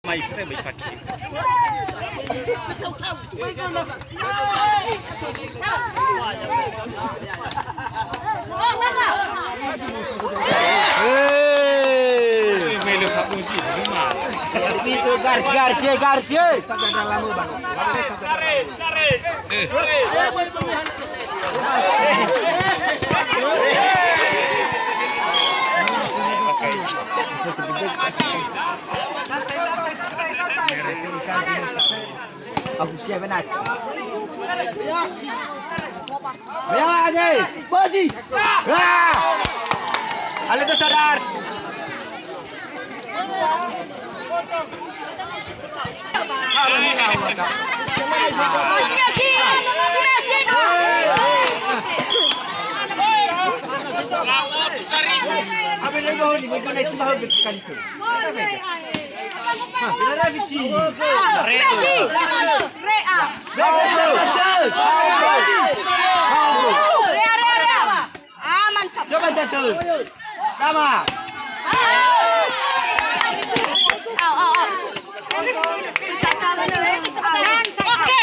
May pre may fakir. Melhor faculdade, demais. Garcia. Aku siap benar. Ayo aja, Boji. Halo tu sadar. Apa nak kau ni? Kau nak siapa habis kali tu? Benar Vici. Rea. Mantap. Coba jatuh. Nama.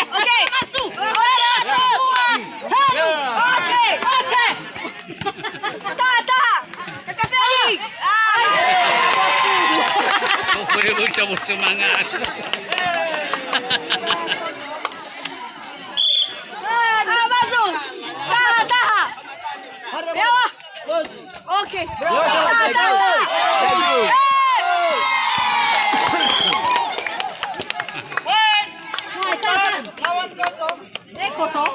Oke. Masuk. Oke. Tahan. Kakak Ferry. Boleh cabut semangat. Masuk. Tahan. Ya. Oke. Tahan. Lawan kosong. Kosong.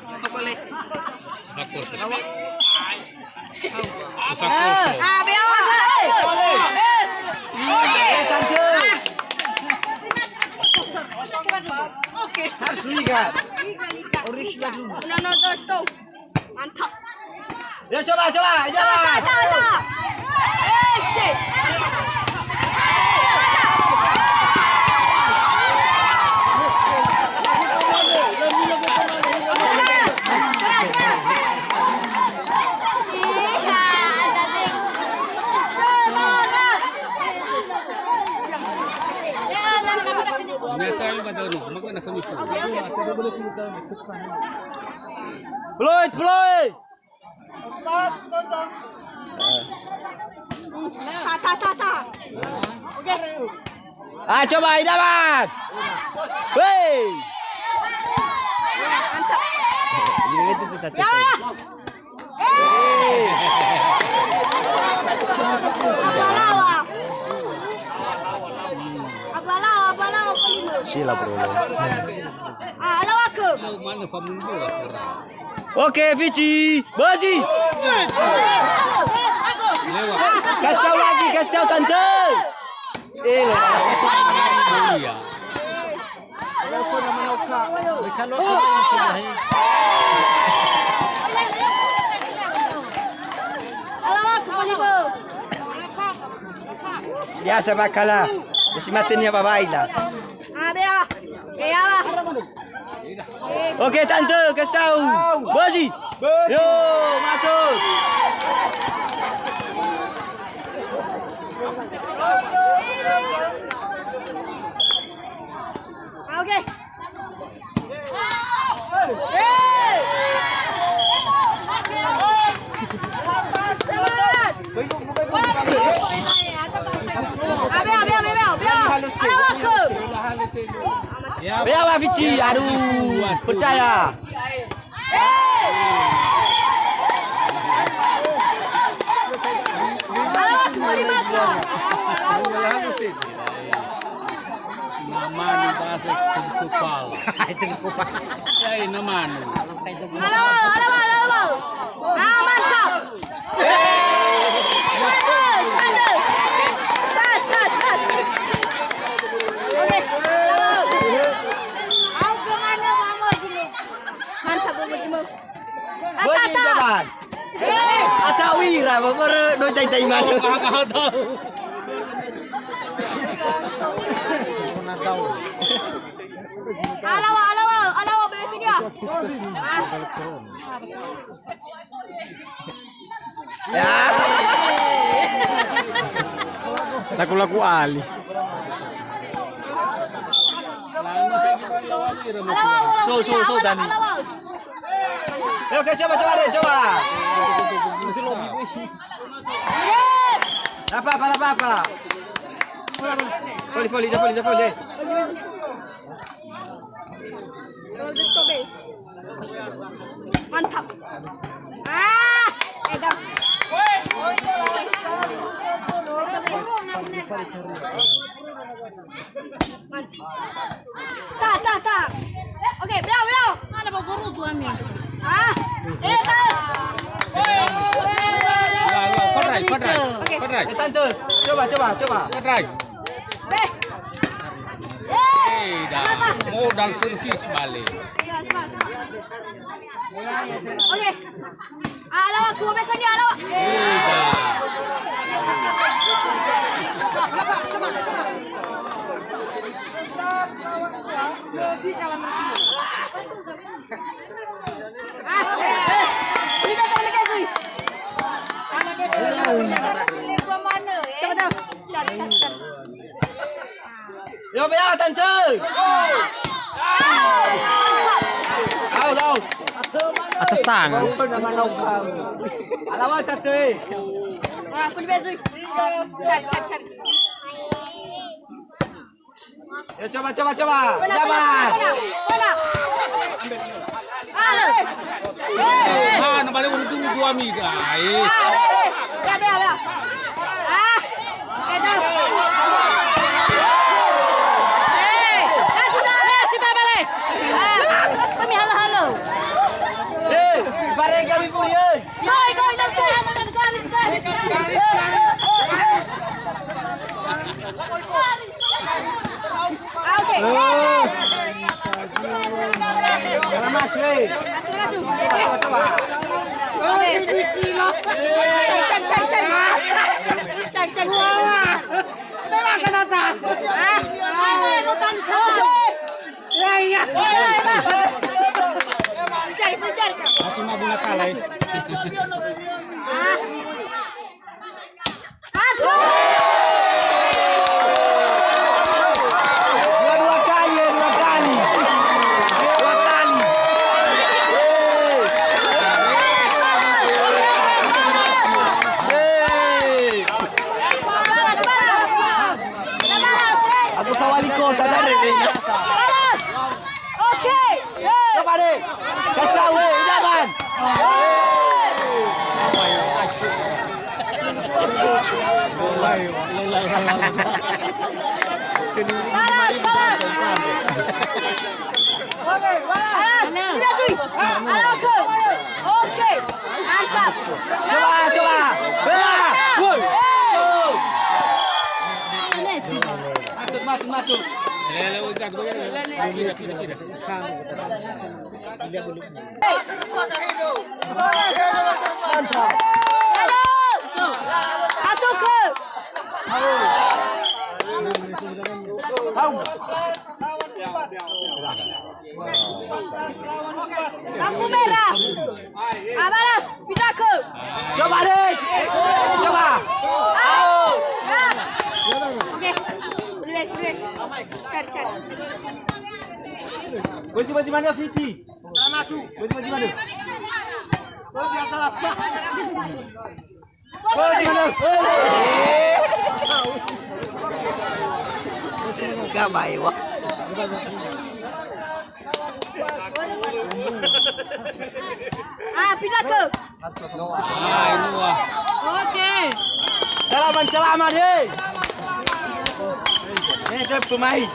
Apa boleh? Bagus. Oke. Harus lihat. Original dulu. No, tuh. Mantap. Ya coba. Jalan. Peluit. 4-0. Oke. Coba Idaman. Woi. Ya. Abalawa kelima. Sila bro. Lawa ke. Mana familiar? Oke, Vici. Boji. Kasih tahu tante. Iya. Biasa bakalah. Mesti matinnya babai lah. Oke, tante, kasih tahu. Boji. Yo, masuk. Oke. Biar Vici, aduh, percaya. Naman bahasa kupal. Itu kupal. Ya, naman. Halo. Mantap. Tas. Oke. Mantap Bojimu. Boji jaman. Atawira, baru doi tai mana. Alawa beli dia. Ya. Lagu-lagu Ali. Lama saya kita lawan ni remuk. So, Dani. Oke, coba deh, coba. Apa. Volley. Mantap. Edan. Tak. Okey, belau. Mana bawa guru tu ambil? Tak. Quadrai. Tante, coba. Quadrai. Dah. Modal servis balik. Okey. Alawa, aku ambilkan dia, alawa. Kita tak ambil Zui. Siapa tahu? Cari. Yo, bayar tante. Out. Atas tangan. Alawa tante. Full Zui. Cari. Yo, coba. Jaman. Mana? Mana balik urut 2 mil. Biar. Edan. Sudah balik. Kami halo. Bareng kami Furious. Kau nak Okey. Jangan masuk. Masuk. Coba. Cari. Memang kena sah. Bukan kau. Ya. Pencari. Masih mau guna kalah. Dua kali. Aku tawali kota dari ini. Okey. Coba deh. Kasih tahu, jangan. Balas. Okey. Mantap. Coba. Masuk. Masuk ke. Lampu merah. Balas. Pindah ke. Coba deh. Okey. Boleh. Cari. Baju mana Fiti? Salah masuk. Baju mana? Salah. Baju mana? Gak baik wah. Pindah ke. Ini wah. Okey. Selamat deh. Ini pemain.